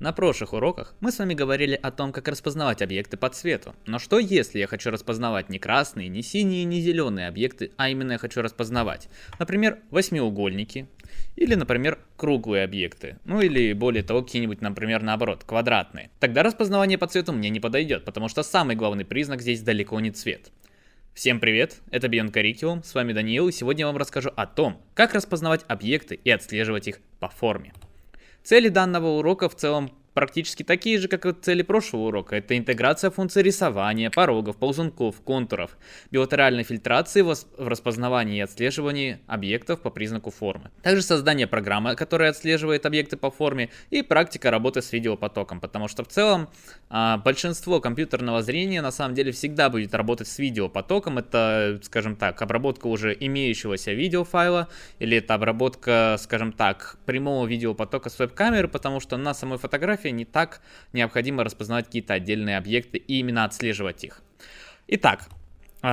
На прошлых уроках мы с вами говорили о том, как распознавать объекты по цвету. Но что если я хочу распознавать не красные, не синие, не зеленые объекты, а именно я хочу распознавать, например, восьмиугольники, или, например, круглые объекты, ну или более того, какие-нибудь, например, наоборот, квадратные. Тогда распознавание по цвету мне не подойдет, потому что самый главный признак здесь далеко не цвет. Всем привет, это Beyond Curriculum, с вами Даниил, и сегодня я вам расскажу о том, как распознавать объекты и отслеживать их по форме. Цели данного урока в целом практически такие же, как и цели прошлого урока. Это интеграция функций рисования, порогов, ползунков, контуров, билатеральной фильтрации в распознавании и отслеживании объектов по признаку формы. Также создание программы, которая отслеживает объекты по форме, и практика работы с видеопотоком, потому что в целом большинство компьютерного зрения на самом деле всегда будет работать с видеопотоком. Это, скажем так, обработка уже имеющегося видеофайла, или это обработка, скажем так, прямого видеопотока с веб-камеры, потому что на самой фотографии не так необходимо распознавать какие-то отдельные объекты и именно отслеживать их. Итак,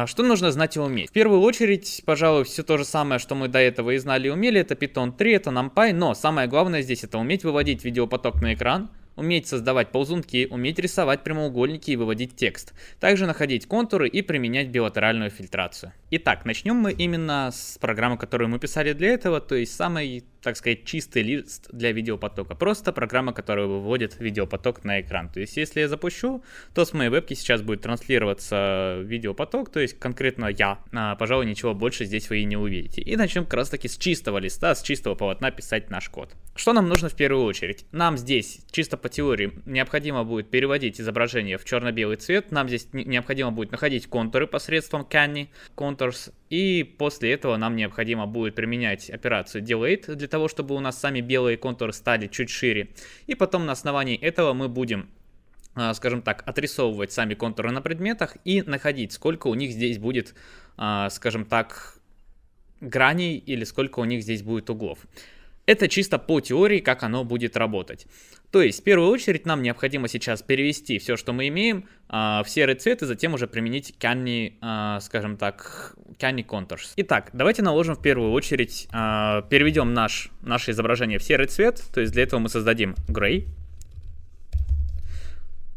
что нужно знать и уметь? В первую очередь, пожалуй, все то же самое, что мы до этого и знали и умели, это Python 3, это NumPy, но самое главное здесь это уметь выводить видеопоток на экран, уметь создавать ползунки, уметь рисовать прямоугольники и выводить текст. Также находить контуры и применять билатеральную фильтрацию. Итак, начнем мы именно с программы, которую мы писали для этого, то есть самый, так сказать, чистый лист для видеопотока. Просто программа, которая выводит видеопоток на экран. То есть если я запущу, то с моей вебки сейчас будет транслироваться видеопоток, то есть конкретно я. Пожалуй, ничего больше здесь вы и не увидите. И начнем как раз таки с чистого листа, с чистого полотна писать наш код. Что нам нужно в первую очередь? Нам здесь, чисто по теории, необходимо будет переводить изображение в черно-белый цвет. Нам здесь необходимо будет находить контуры посредством Canny Contours. И после этого нам необходимо будет применять операцию Delete для того, чтобы у нас сами белые контуры стали чуть шире. И потом на основании этого мы будем, скажем так, отрисовывать сами контуры на предметах и находить, сколько у них здесь будет, скажем так, граней или сколько у них здесь будет углов. Это чисто по теории, как оно будет работать. То есть, в первую очередь, нам необходимо сейчас перевести все, что мы имеем, в серый цвет, и затем уже применить Canny, скажем так, Canny Contours. Итак, давайте наложим в первую очередь, переведем наше изображение в серый цвет. То есть, для этого мы создадим Gray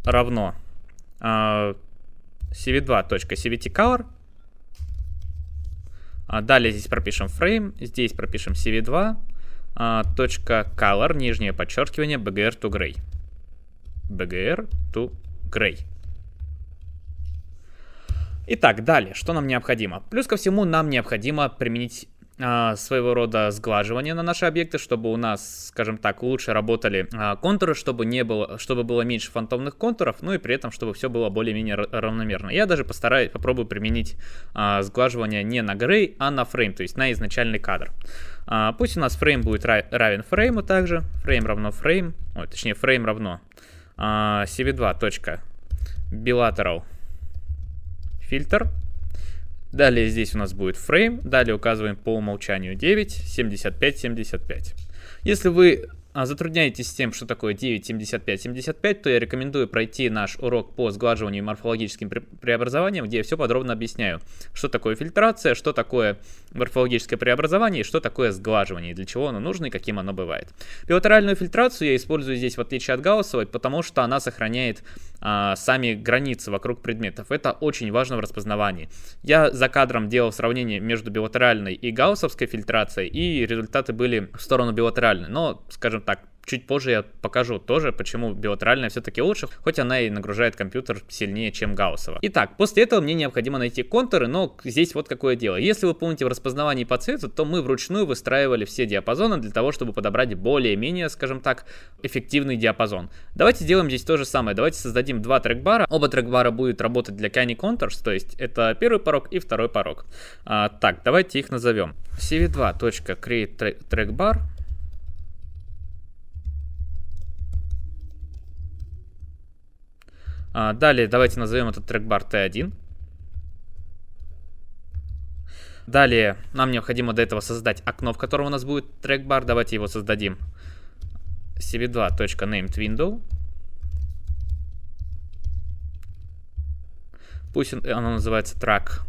равно cv2.cvtcolor. Далее здесь пропишем Frame, здесь пропишем cv2. .color, нижнее подчеркивание, bgr to gray. bgr to gray. Итак, далее, что нам необходимо? Плюс ко всему, нам необходимо применить своего рода сглаживание на наши объекты, чтобы у нас, скажем так, лучше работали контуры, чтобы было меньше фантомных контуров, ну и при этом, чтобы все было более-менее равномерно. Я даже попробую применить сглаживание не на gray, а на frame, то есть на изначальный кадр. Пусть у нас frame будет равен фрейму также, frame равно frame, точнее frame равно cv2.bilateral filter. Далее здесь у нас будет frame, далее указываем по умолчанию 9, 75, 75. Если вы затрудняетесь с тем, что такое 9, 75, 75, то я рекомендую пройти наш урок по сглаживанию и морфологическим преобразованиям, где я все подробно объясняю, что такое фильтрация, что такое морфологическое преобразование и что такое сглаживание, для чего оно нужно и каким оно бывает. Билатеральную фильтрацию я использую здесь в отличие от гауссовой, потому что она сохраняет сами границы вокруг предметов. Это очень важно в распознавании. Я за кадром делал сравнение между билатеральной и гауссовской фильтрацией, и результаты были в сторону билатеральной, но, скажем так, чуть позже я покажу тоже, почему билатеральная все-таки лучше, хоть она и нагружает компьютер сильнее, чем гауссова. Итак, после этого мне необходимо найти контуры, но здесь вот какое дело. Если вы помните в распознавании по цвету, то мы вручную выстраивали все диапазоны для того, чтобы подобрать более-менее, скажем так, эффективный диапазон. Давайте сделаем здесь то же самое. Давайте создадим два трекбара. Оба трекбара будут работать для Canny Contours, то есть это первый порог и второй порог. Так, давайте их назовем. cv2.create trackbar. Далее давайте назовем этот трекбар T1. Далее нам необходимо до этого создать окно, в котором у нас будет трекбар. Давайте его создадим. cv2.named_window. Пусть оно называется track.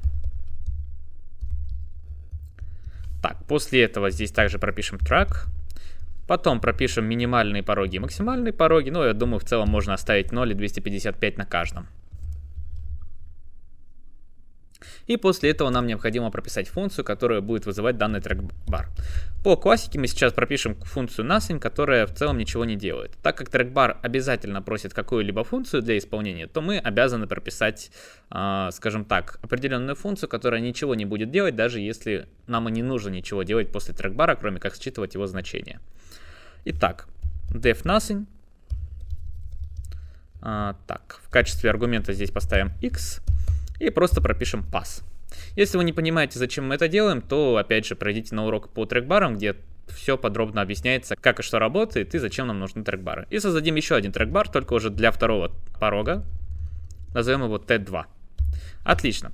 Так, после этого здесь также пропишем track. Потом пропишем минимальные пороги и максимальные пороги. Ну, я думаю, в целом можно оставить 0 и 255 на каждом. И после этого нам необходимо прописать функцию, которая будет вызывать данный трекбар. По классике мы сейчас пропишем функцию nothing, которая в целом ничего не делает. Так как трекбар обязательно просит какую-либо функцию для исполнения, то мы обязаны прописать, скажем так, определенную функцию, которая ничего не будет делать, даже если нам и не нужно ничего делать после трекбара, кроме как считывать его значение. Итак, def nothing. Так, в качестве аргумента здесь поставим x. И просто пропишем pass. Если вы не понимаете, зачем мы это делаем, то опять же пройдите на урок по трекбарам, где все подробно объясняется, как и что работает и зачем нам нужны трекбары. И создадим еще один трекбар, только уже для второго порога. Назовем его T2. Отлично.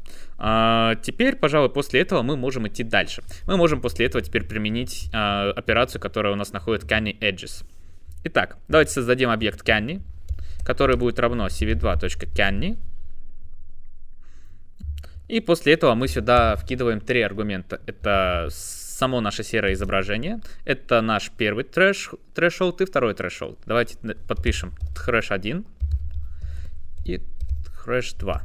Теперь, пожалуй, после этого мы можем идти дальше. Мы можем после этого теперь применить операцию, которая у нас находит canny edges. Итак, давайте создадим объект canny, который будет равно cv2.canny. И после этого мы сюда вкидываем три аргумента. Это само наше серое изображение, это наш первый threshold и второй threshold. Давайте подпишем thresh1 и thresh2.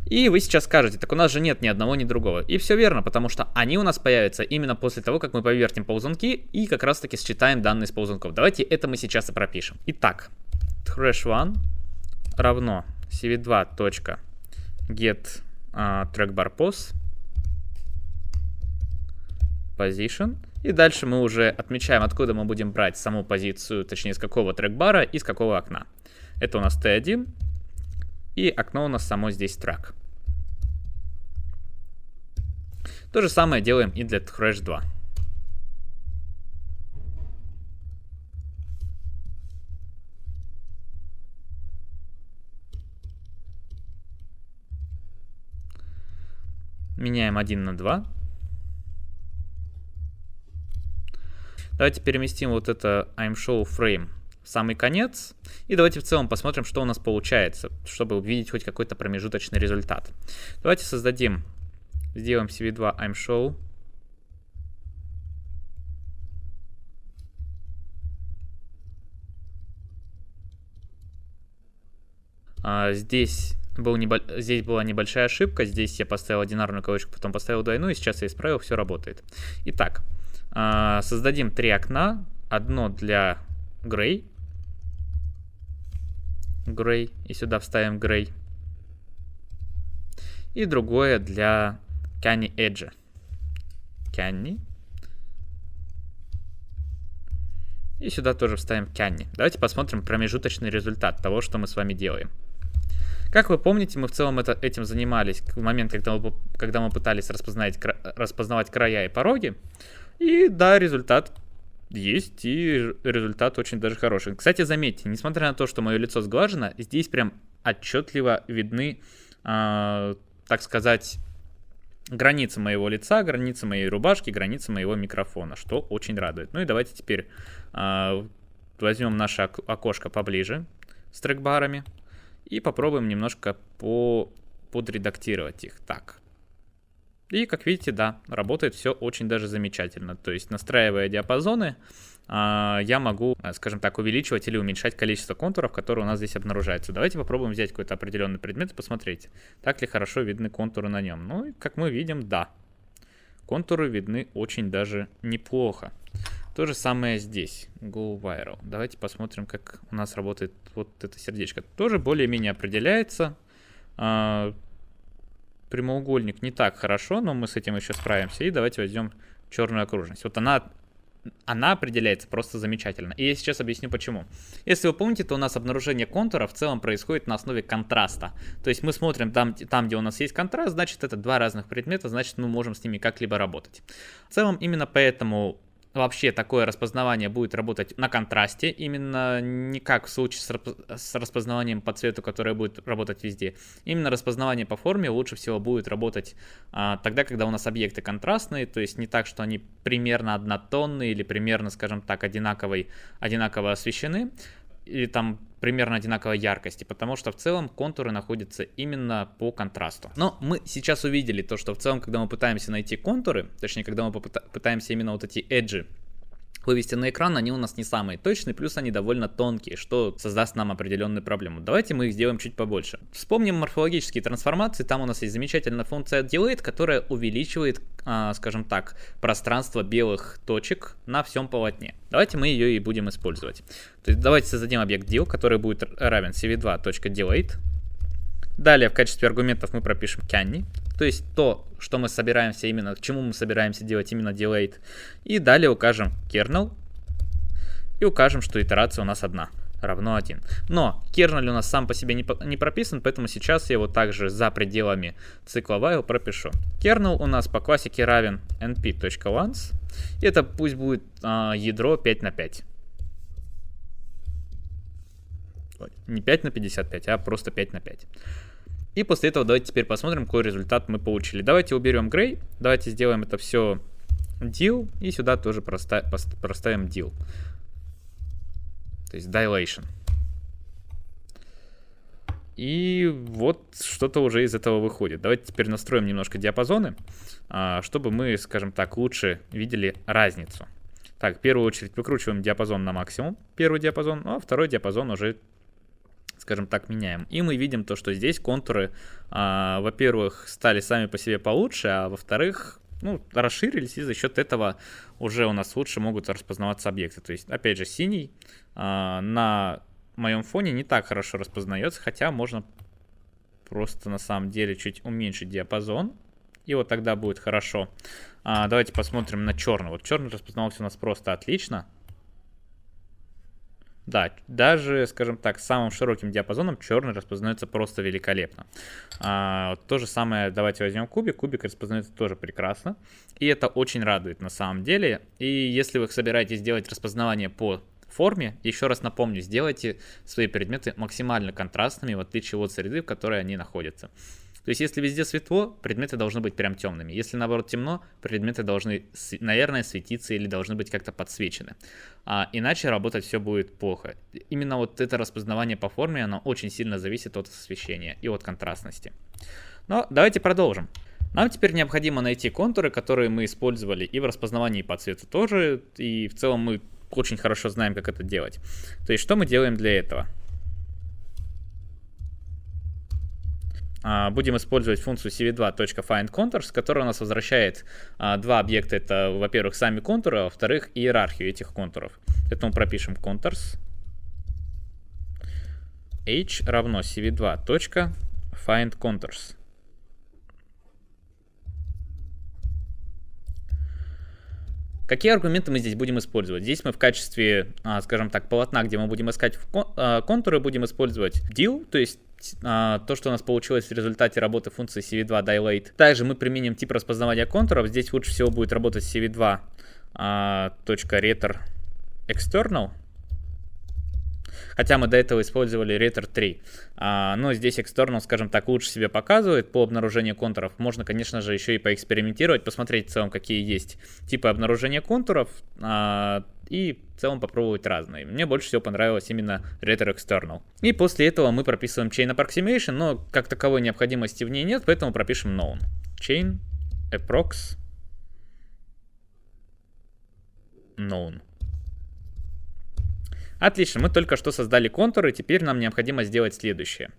И вы сейчас скажете, так у нас же нет ни одного, ни другого. И все верно, потому что они у нас появятся именно после того, как мы повертим ползунки и как раз таки считаем данные с ползунков. Давайте это мы сейчас и пропишем. Итак, thresh1 равно cv2.get trackbar pos position. И дальше мы уже отмечаем, откуда мы будем брать саму позицию, точнее, с какого трекбара и с какого окна. Это у нас T1. И окно у нас само здесь track. То же самое делаем и для thresh2. Меняем 1 на 2. Давайте переместим вот это ImShowFrame в самый конец. И давайте в целом посмотрим, что у нас получается, чтобы увидеть хоть какой-то промежуточный результат. Давайте создадим, сделаем cv2 ImShow. Здесь была небольшая ошибка. Здесь я поставил одинарную кавычку, потом поставил двойную, и сейчас я исправил, все работает. Итак, создадим три окна. Одно для Gray. И сюда вставим Gray. И другое для Canny Edge. Canny. И сюда тоже вставим Canny. Давайте посмотрим промежуточный результат того, что мы с вами делаем. Как вы помните, мы в целом этим занимались в момент, когда мы пытались распознавать края и пороги. И да, результат есть, и результат очень даже хороший. Кстати, заметьте, несмотря на то, что мое лицо сглажено, здесь прям отчетливо видны, так сказать, границы моего лица, границы моей рубашки, границы моего микрофона, что очень радует. Ну и давайте теперь возьмем наше окошко поближе с трекбарами. И попробуем немножко подредактировать их. Так. И как видите, да, работает все очень даже замечательно. То есть, настраивая диапазоны, я могу, скажем так, увеличивать или уменьшать количество контуров, которые у нас здесь обнаружаются. Давайте попробуем взять какой-то определенный предмет и посмотреть, так ли хорошо видны контуры на нем. Ну, и как мы видим, да. Контуры видны очень даже неплохо. То же самое здесь. Go viral. Давайте посмотрим, как у нас работает вот это сердечко. Тоже более-менее определяется. Прямоугольник не так хорошо, но мы с этим еще справимся. И давайте возьмем черную окружность. Вот она определяется просто замечательно. И я сейчас объясню почему. Если вы помните, то у нас обнаружение контура в целом происходит на основе контраста. То есть мы смотрим там, где у нас есть контраст, значит это два разных предмета, значит мы можем с ними как-либо работать. В целом именно поэтому вообще такое распознавание будет работать на контрасте, именно не как в случае с распознаванием по цвету, которое будет работать везде. Именно распознавание по форме лучше всего будет работать тогда, когда у нас объекты контрастные, то есть не так, что они примерно однотонные или примерно, скажем так, одинаково освещены, или там примерно одинаковой яркости, потому что в целом контуры находятся именно по контрасту. Но мы сейчас увидели то, что в целом, когда мы пытаемся найти контуры, точнее, когда мы пытаемся именно вот эти эджи вывести на экран, они у нас не самые точные, плюс они довольно тонкие, что создаст нам определенную проблему. Давайте мы их сделаем чуть побольше. Вспомним морфологические трансформации, там у нас есть замечательная функция delete, которая увеличивает, скажем так, пространство белых точек на всем полотне. Давайте мы ее и будем использовать. То есть давайте создадим объект deal, который будет равен cv2.delete. Далее в качестве аргументов мы пропишем canny, то есть то, что мы собираемся именно, к чему мы собираемся делать именно delete. И далее укажем kernel и укажем, что итерация у нас одна, равно 1. Но kernel у нас сам по себе не прописан, поэтому сейчас я его также за пределами цикла while пропишу. Kernel у нас по классике равен np.once, и это пусть будет ядро 5 на 5. Не 5 на 55, а просто 5 на 5. И после этого давайте теперь посмотрим, какой результат мы получили. Давайте уберем gray, давайте сделаем это все deal, и сюда тоже проставим deal. То есть dilation. И вот что-то уже из этого выходит. Давайте теперь настроим немножко диапазоны, чтобы мы, скажем так, лучше видели разницу. Так, в первую очередь выкручиваем диапазон на максимум, первый диапазон, а второй диапазон уже, скажем так, меняем. И мы видим то, что здесь контуры, во-первых, стали сами по себе получше, а во-вторых, ну, расширились, и за счет этого уже у нас лучше могут распознаваться объекты. То есть, опять же, синий на моем фоне не так хорошо распознается, хотя можно просто на самом деле чуть уменьшить диапазон, и вот тогда будет хорошо. Давайте посмотрим на черный. Вот черный распознавался у нас просто отлично. Да, даже, скажем так, самым широким диапазоном черный распознается просто великолепно. То же самое, давайте возьмем кубик. Кубик распознается тоже прекрасно. И это очень радует на самом деле. И если вы собираетесь делать распознавание по форме, еще раз напомню, сделайте свои предметы максимально контрастными, в отличие от среды, в которой они находятся. То есть, если везде светло, предметы должны быть прям темными. Если, наоборот, темно, предметы должны, наверное, светиться или должны быть как-то подсвечены. Иначе работать все будет плохо. Именно вот это распознавание по форме, оно очень сильно зависит от освещения и от контрастности. Но давайте продолжим. Нам теперь необходимо найти контуры, которые мы использовали и в распознавании по цвету тоже. И в целом мы очень хорошо знаем, как это делать. То есть, что мы делаем для этого? Будем использовать функцию cv2.findContours, которая у нас возвращает два объекта. Это, во-первых, сами контуры, а во-вторых, иерархию этих контуров. Поэтому пропишем contours h равно cv2.findContours. Какие аргументы мы здесь будем использовать? Здесь мы в качестве, скажем так, полотна, где мы будем искать контуры, будем использовать deal, то есть то, что у нас получилось в результате работы функции cv2.dilate. Также мы применим тип распознавания контуров. Здесь лучше всего будет работать cv2.retor_external. Хотя мы до этого использовали retor 3. Но здесь external, скажем так, лучше себя показывает по обнаружению контуров. Можно, конечно же, еще и поэкспериментировать, посмотреть в целом, какие есть типы обнаружения контуров. И в целом попробовать разные. Мне больше всего понравилось именно retor external. И после этого мы прописываем chain approximation, но как таковой необходимости в ней нет, поэтому пропишем known. Chain approx known. Отлично, мы только что создали контуры, теперь нам необходимо сделать следующее.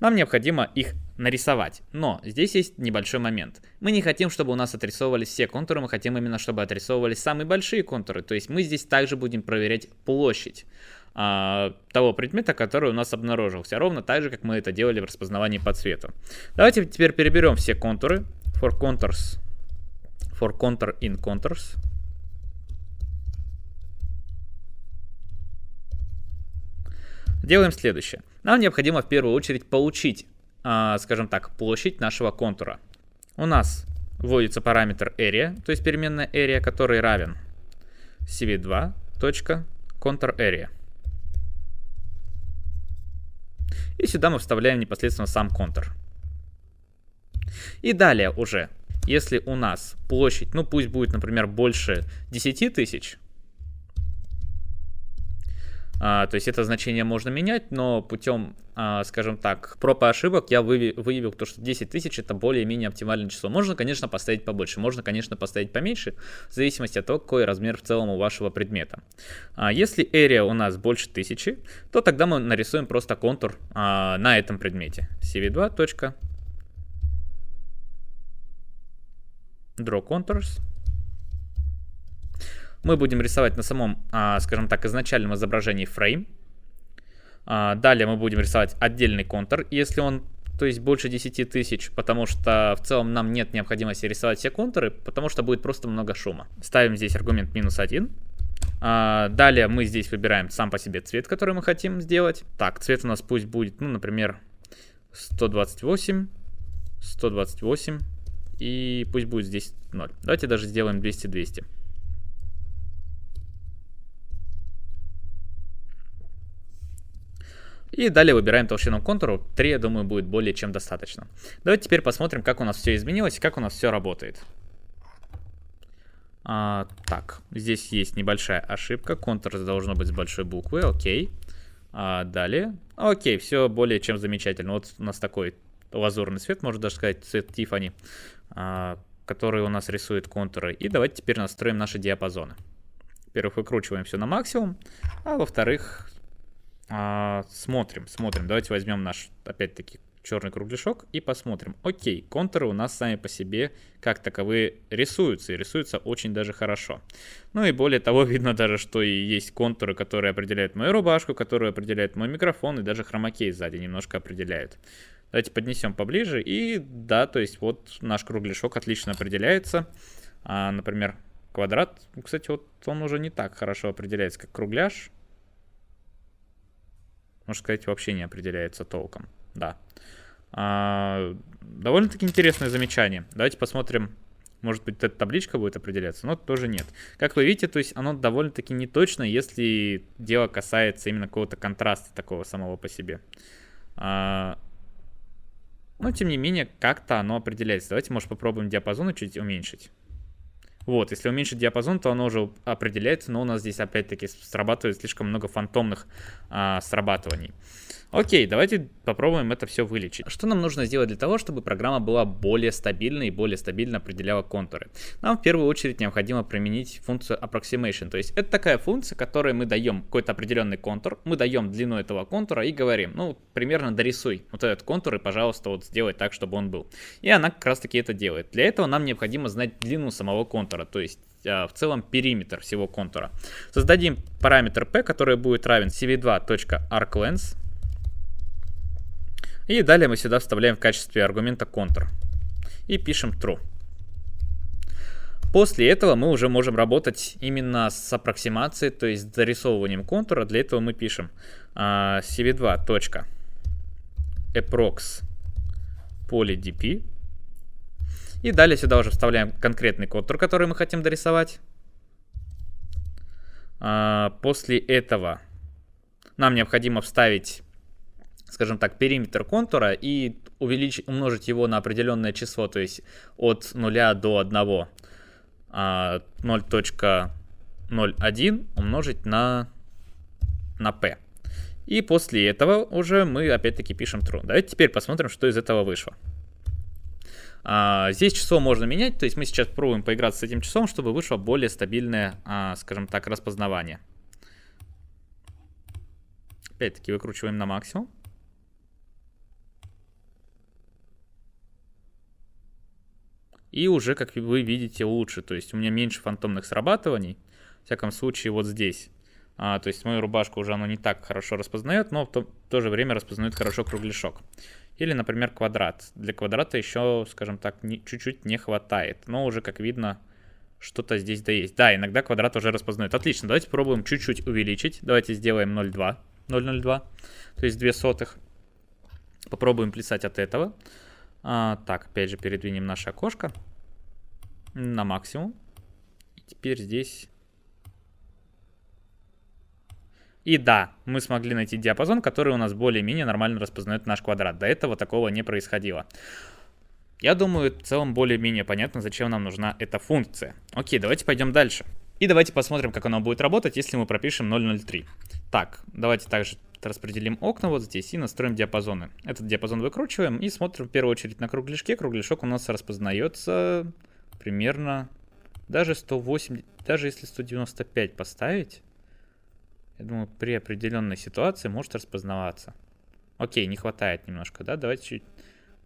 Нам необходимо их нарисовать, но здесь есть небольшой момент. Мы не хотим, чтобы у нас отрисовывались все контуры, мы хотим именно, чтобы отрисовывались самые большие контуры. То есть мы здесь также будем проверять площадь того предмета, который у нас обнаружился, ровно так же, как мы это делали в распознавании по цвету. Давайте теперь переберем все контуры. For contour in contours. Делаем следующее. Нам необходимо в первую очередь получить, скажем так, площадь нашего контура. У нас вводится параметр area, то есть переменная area, который равен cv2.contourArea. И сюда мы вставляем непосредственно сам контур. И далее уже, если у нас площадь, ну пусть будет, например, больше 10 тысяч, То есть это значение можно менять, но путем, скажем так, проб и ошибок я выявил то, что 10 тысяч это более-менее оптимальное число. Можно, конечно, поставить побольше, можно, конечно, поставить поменьше, в зависимости от того, какой размер в целом у вашего предмета. Если area у нас больше 1000, то тогда мы нарисуем просто контур на этом предмете. cv2. Draw contours. Мы будем рисовать на самом, скажем так, изначальном изображении фрейм. Далее мы будем рисовать отдельный контур, если он, то есть больше 10 тысяч, потому что в целом нам нет необходимости рисовать все контуры, потому что будет просто много шума. Ставим здесь аргумент -1. Далее мы здесь выбираем сам по себе цвет, который мы хотим сделать. Так, цвет у нас пусть будет, ну, например, 128, 128, и пусть будет здесь 0. Давайте даже сделаем 200-200. И далее выбираем толщину контура. 3, я думаю, будет более чем достаточно. Давайте теперь посмотрим, как у нас все изменилось и как у нас все работает. Так, здесь есть небольшая ошибка. Контур должно быть с большой буквы. Окей. Далее. Окей, все более чем замечательно. Вот у нас такой лазурный цвет, можно даже сказать, цвет Тиффани, который у нас рисует контуры. И давайте теперь настроим наши диапазоны. Во-первых, выкручиваем все на максимум, а во-вторых, смотрим. Давайте возьмем наш, опять-таки, черный кругляшок и посмотрим. Окей, контуры у нас сами по себе как таковые рисуются, и рисуются очень даже хорошо. Ну и более того, видно даже, что и есть контуры, которые определяют мою рубашку, которые определяют мой микрофон, и даже хромакей сзади немножко определяют. Давайте поднесем поближе, и да, то есть вот наш кругляшок отлично определяется. Например, квадрат, кстати, вот он уже не так хорошо определяется, как кругляш. Можно сказать, вообще не определяется толком. Да. Довольно-таки интересное замечание. Давайте посмотрим. Может быть, эта табличка будет определяться, но тоже нет. Как вы видите, то есть оно довольно-таки неточно, если дело касается именно какого-то контраста такого самого по себе. Но, тем не менее, как-то оно определяется. Давайте, может, попробуем диапазон чуть уменьшить. Вот, если уменьшить диапазон, то оно уже определяется, но у нас здесь опять-таки срабатывает слишком много фантомных срабатываний. Окей, давайте попробуем это все вылечить. Что нам нужно сделать для того, чтобы программа была более стабильной и более стабильно определяла контуры? Нам в первую очередь необходимо применить функцию Approximation. То есть это такая функция, которой мы даем какой-то определенный контур, мы даем длину этого контура и говорим, ну, примерно дорисуй вот этот контур и, пожалуйста, вот сделай так, чтобы он был. И она как раз таки это делает. Для этого нам необходимо знать длину самого контура, то есть в целом периметр всего контура. Создадим параметр p, который будет равен cv2.arclength. И далее мы сюда вставляем в качестве аргумента контур. И пишем true. После этого мы уже можем работать именно с аппроксимацией, то есть с дорисовыванием контура. Для этого мы пишем cv2.approx polydp. И далее сюда уже вставляем конкретный контур, который мы хотим дорисовать. После этого нам необходимо вставить, скажем так, периметр контура и умножить его на определенное число, то есть от 0 до 1. 0.01 умножить на p. И после этого уже мы опять-таки пишем true. Давайте теперь посмотрим, что из этого вышло. Здесь число можно менять, то есть мы сейчас пробуем поиграться с этим числом, чтобы вышло более стабильное, скажем так, распознавание. Опять-таки выкручиваем на максимум. И уже, как вы видите, лучше. То есть у меня меньше фантомных срабатываний. В всяком случае, вот здесь. То есть мою рубашку уже оно не так хорошо распознает, но в то же время распознает хорошо кругляшок. Или, например, квадрат. Для квадрата еще, скажем так, чуть-чуть не хватает. Но уже, как видно, что-то здесь да есть. Да, иногда квадрат уже распознает. Отлично, давайте попробуем чуть-чуть увеличить. Давайте сделаем 0,02. То есть 0,02. Попробуем плясать от этого. Так, опять же передвинем наше окошко на максимум. И теперь здесь. И да, мы смогли найти диапазон, который у нас более-менее нормально распознает наш квадрат. До этого такого не происходило. Я думаю, в целом более-менее понятно, зачем нам нужна эта функция. Окей, давайте пойдем дальше. И давайте посмотрим, как оно будет работать, если мы пропишем 0,03. Так, давайте также распределим окна вот здесь и настроим диапазоны. Этот диапазон выкручиваем и смотрим в первую очередь на кругляшке. Кругляшок у нас распознается примерно даже 180, даже если 195 поставить, я думаю, при определенной ситуации может распознаваться. Окей, не хватает немножко, да? Давайте чуть.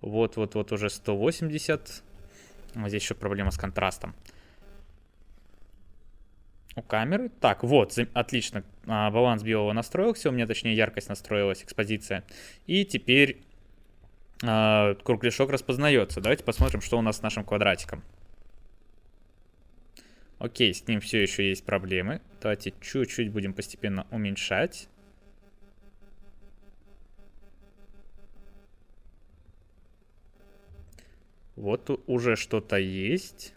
Вот уже 180. А здесь еще проблема с контрастом у камеры. Так, вот, отлично. Баланс белого настроился, у меня точнее яркость настроилась, экспозиция. И теперь кругляшок распознается. Давайте посмотрим, что у нас с нашим квадратиком. Окей, с ним все еще есть проблемы. Давайте чуть-чуть будем постепенно уменьшать. Вот уже что-то есть.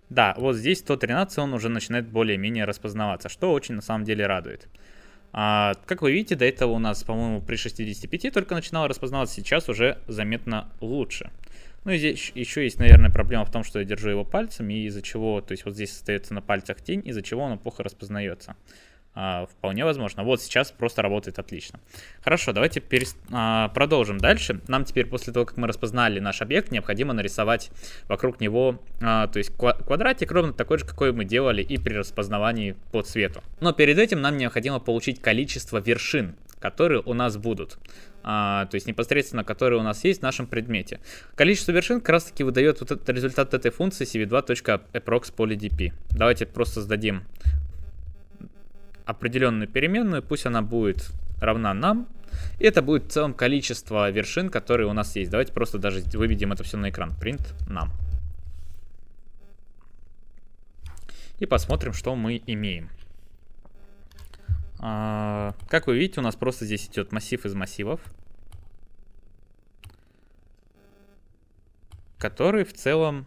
Да, вот здесь 113 он уже начинает более-менее распознаваться, что очень на самом деле радует. Как вы видите, до этого у нас, по-моему, при 65 только начинало распознаваться, сейчас уже заметно лучше. Ну и здесь еще есть, наверное, проблема в том, что я держу его пальцами, из-за чего, то есть вот здесь остается на пальцах тень, из-за чего оно плохо распознается. Вполне возможно. Вот сейчас просто работает отлично. Хорошо, давайте продолжим дальше. Нам теперь после того, как мы распознали наш объект, необходимо нарисовать вокруг него, то есть квадратик ровно такой же, какой мы делали и при распознавании по цвету. Но перед этим нам необходимо получить количество вершин, которые у нас будут. То есть непосредственно, которые у нас есть в нашем предмете. Количество вершин как раз таки выдает вот этот результат этой функции cv2.approx_polydp. Давайте просто сдадим определенную переменную, пусть она будет равна нам. И это будет в целом количество вершин, которые у нас есть. Давайте просто даже выведем это все на экран. Print нам. И посмотрим, что мы имеем. Как вы видите, у нас просто здесь идет массив из массивов, который в целом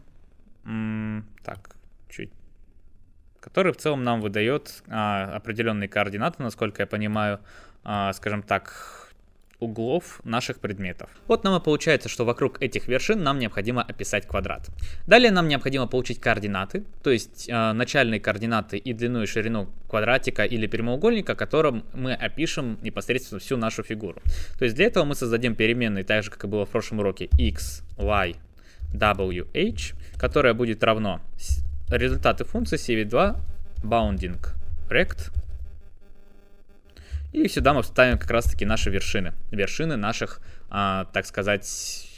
который в целом нам выдает определенные координаты, насколько я понимаю, скажем так, углов наших предметов. Вот нам и получается, что вокруг этих вершин нам необходимо описать квадрат. Далее нам необходимо получить координаты, то есть начальные координаты и длину и ширину квадратика или прямоугольника, которым мы опишем непосредственно всю нашу фигуру. То есть для этого мы создадим переменные, так же как и было в прошлом уроке, x, y, w, h, которая будет равно результаты функции cv2 bounding rect. И сюда мы вставим как раз таки наши вершины. Вершины наших, так сказать,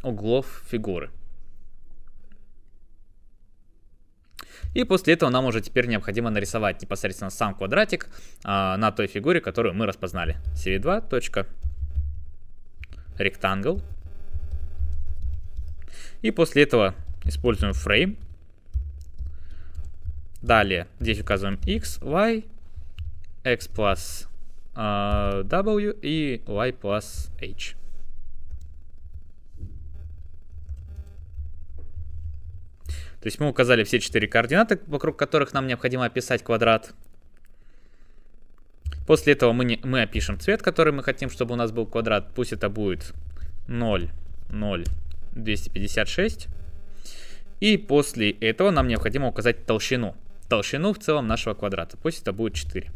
углов фигуры. И после этого нам уже теперь необходимо нарисовать непосредственно сам квадратик на той фигуре, которую мы распознали. cv2.rectangle. И после этого используем frame. Далее здесь указываем x, y, x plus w и y plus h. То есть мы указали все 4 координаты, вокруг которых нам необходимо описать квадрат. После этого мы опишем цвет, который мы хотим, чтобы у нас был квадрат. Пусть это будет 0, 0, 256. И после этого нам необходимо указать толщину. Толщину в целом нашего квадрата. Пусть это будет 4.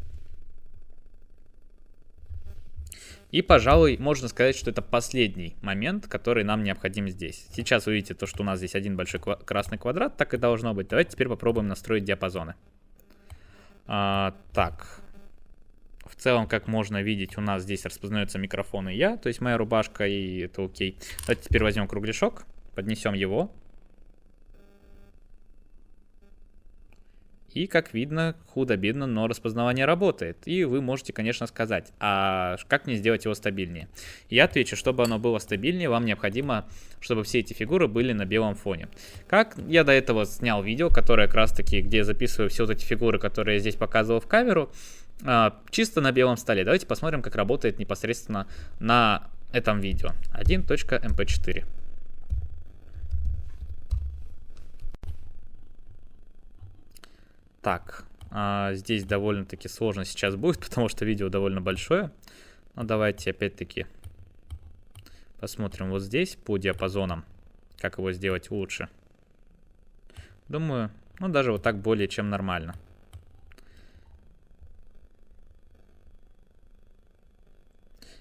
И, пожалуй, можно сказать, что это последний момент, который нам необходим здесь. Сейчас вы видите то, что у нас здесь один большой красный квадрат, так и должно быть. Давайте теперь попробуем настроить диапазоны. Так. В целом, как можно видеть, у нас здесь распознается микрофон и я, то есть моя рубашка, и это окей. Давайте теперь возьмем кругляшок, поднесем его. И, как видно, худо-бедно, но распознавание работает. И вы можете, конечно, сказать, а как мне сделать его стабильнее? Я отвечу, чтобы оно было стабильнее, вам необходимо, чтобы все эти фигуры были на белом фоне. Как я до этого снял видео, которое как раз таки, где я записываю все вот эти фигуры, которые я здесь показывал в камеру, чисто на белом столе. Давайте посмотрим, как работает непосредственно на этом видео. 1.mp4. Так, здесь довольно-таки сложно сейчас будет, потому что видео довольно большое. Но давайте опять-таки посмотрим вот здесь по диапазонам, как его сделать лучше. Думаю, Ну, даже вот так более чем нормально.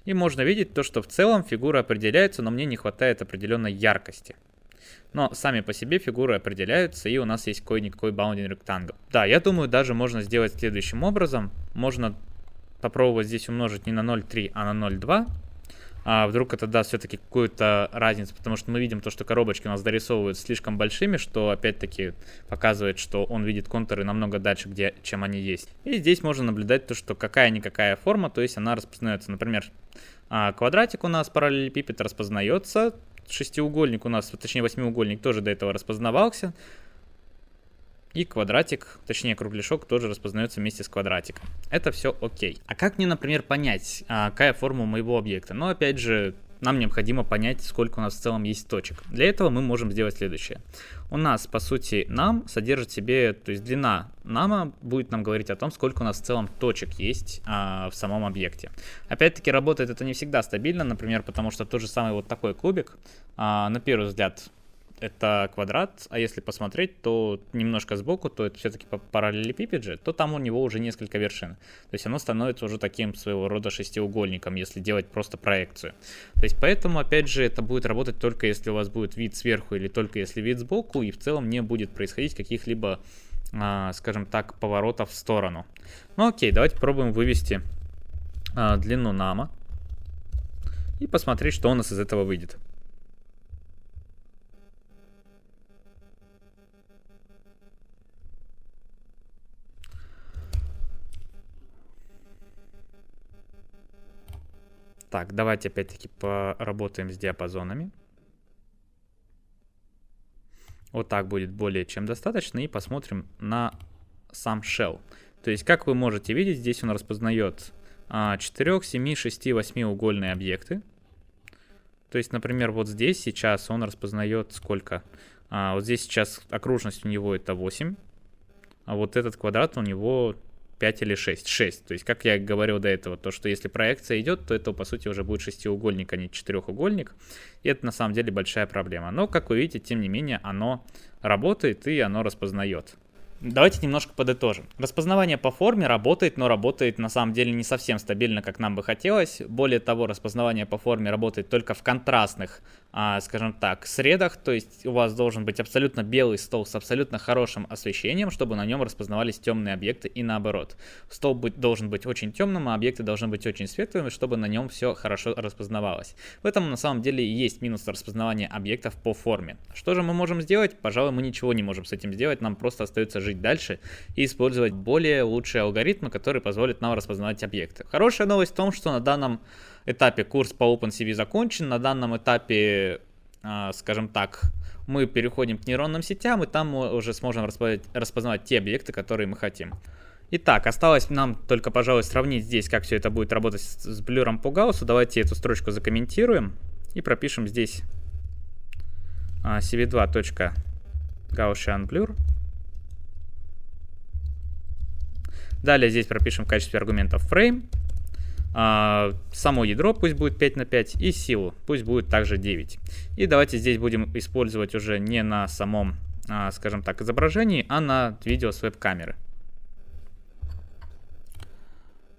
И можно видеть то, что в целом фигуры определяются, но мне не хватает определенной яркости. Но сами по себе фигуры определяются, и у нас есть какой-никакой bounding rectangle. Да, я думаю, даже можно сделать следующим образом. Можно попробовать здесь умножить не на 0,3, а на 0,2. А вдруг это даст все-таки какую-то разницу, потому что мы видим то, что коробочки у нас дорисовываются слишком большими, что опять-таки показывает, что он видит контуры намного дальше, чем они есть. И здесь можно наблюдать то, что какая-никакая форма, то есть она распознается. Например, квадратик у нас, параллелепипед, распознается, шестиугольник у нас, точнее восьмиугольник тоже до этого распознавался. И квадратик, точнее кругляшок, тоже распознается вместе с квадратиком. Это все окей. А как мне, например, понять, какая форма у моего объекта? Ну, опять же, нам необходимо понять, сколько у нас в целом есть точек. Для этого мы можем сделать следующее. У нас, по сути, нам содержит в себе, то есть длина нама будет нам говорить о том, сколько у нас в целом точек есть в самом объекте. Опять-таки, работает это не всегда стабильно, например, потому что тот же самый вот такой кубик, на первый взгляд, это квадрат, а если посмотреть, то немножко сбоку, то это все-таки параллелепипед же, то там у него уже несколько вершин. То есть оно становится уже таким своего рода шестиугольником, если делать просто проекцию. То есть поэтому, опять же, это будет работать только если у вас будет вид сверху или только если вид сбоку, и в целом не будет происходить каких-либо, скажем так, поворотов в сторону. Ну окей, давайте попробуем вывести длину нама и посмотреть, что у нас из этого выйдет. Так, давайте опять-таки поработаем с диапазонами. Вот так будет более чем достаточно. И посмотрим на сам shell. То есть, как вы можете видеть, здесь он распознает 4, 7, 6, 8 угольные объекты. То есть, например, вот здесь сейчас он распознает сколько? Вот здесь сейчас окружность у него это 8. А вот этот квадрат у него 5 или 6. 6. То есть, как я говорил до этого, то, что если проекция идет, то это, по сути, уже будет шестиугольник, а не четырехугольник. И это, на самом деле, большая проблема. Но, как вы видите, тем не менее, оно работает и оно распознает. Давайте немножко подытожим. Распознавание по форме работает, но работает на самом деле не совсем стабильно, как нам бы хотелось. Более того, распознавание по форме работает только в контрастных, скажем так, средах. То есть у вас должен быть абсолютно белый стол с абсолютно хорошим освещением, чтобы на нем распознавались темные объекты и наоборот. Стол должен быть очень темным, а объекты должны быть очень светлыми, чтобы на нем все хорошо распознавалось. В этом на самом деле и есть минус распознавания объектов по форме. Что же мы можем сделать? Пожалуй, мы ничего не можем с этим сделать, нам просто остается жить дальше и использовать более лучшие алгоритмы, которые позволят нам распознавать объекты. Хорошая новость в том, что на данном этапе курс по OpenCV закончен, на данном этапе, скажем так, мы переходим к нейронным сетям, и там мы уже сможем распознавать те объекты, которые мы хотим. Итак, осталось нам только, пожалуй, сравнить здесь, как все это будет работать с блюром по Гауссу. Давайте эту строчку закомментируем и пропишем здесь cv2.gaussian blur. Далее здесь пропишем в качестве аргументов frame. Само ядро пусть будет 5 на 5 и силу пусть будет также 9. И давайте здесь будем использовать уже не на самом, скажем так, изображении, а на видео с веб-камеры.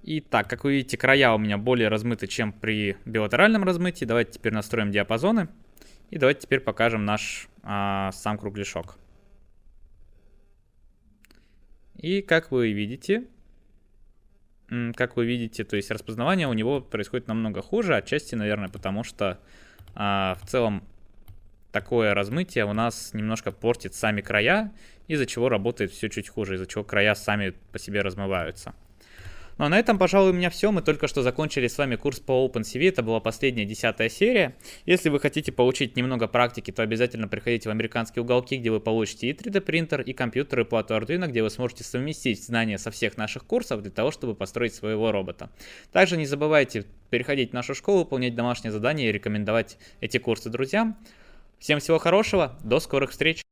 Итак, как вы видите, края у меня более размыты, чем при билатеральном размытии. Давайте теперь настроим диапазоны. И давайте теперь покажем наш сам кругляшок. И как вы видите, то есть распознавание у него происходит намного хуже, отчасти, наверное, потому что в целом такое размытие у нас немножко портит сами края, из-за чего работает все чуть хуже, из-за чего края сами по себе размываются. Ну а на этом, пожалуй, у меня все. Мы только что закончили с вами курс по OpenCV. Это была последняя 10-я серия. Если вы хотите получить немного практики, то обязательно приходите в американские уголки, где вы получите и 3D принтер, и компьютер, и плату Arduino, где вы сможете совместить знания со всех наших курсов для того, чтобы построить своего робота. Также не забывайте переходить в нашу школу, выполнять домашние задания и рекомендовать эти курсы друзьям. Всем всего хорошего, до скорых встреч!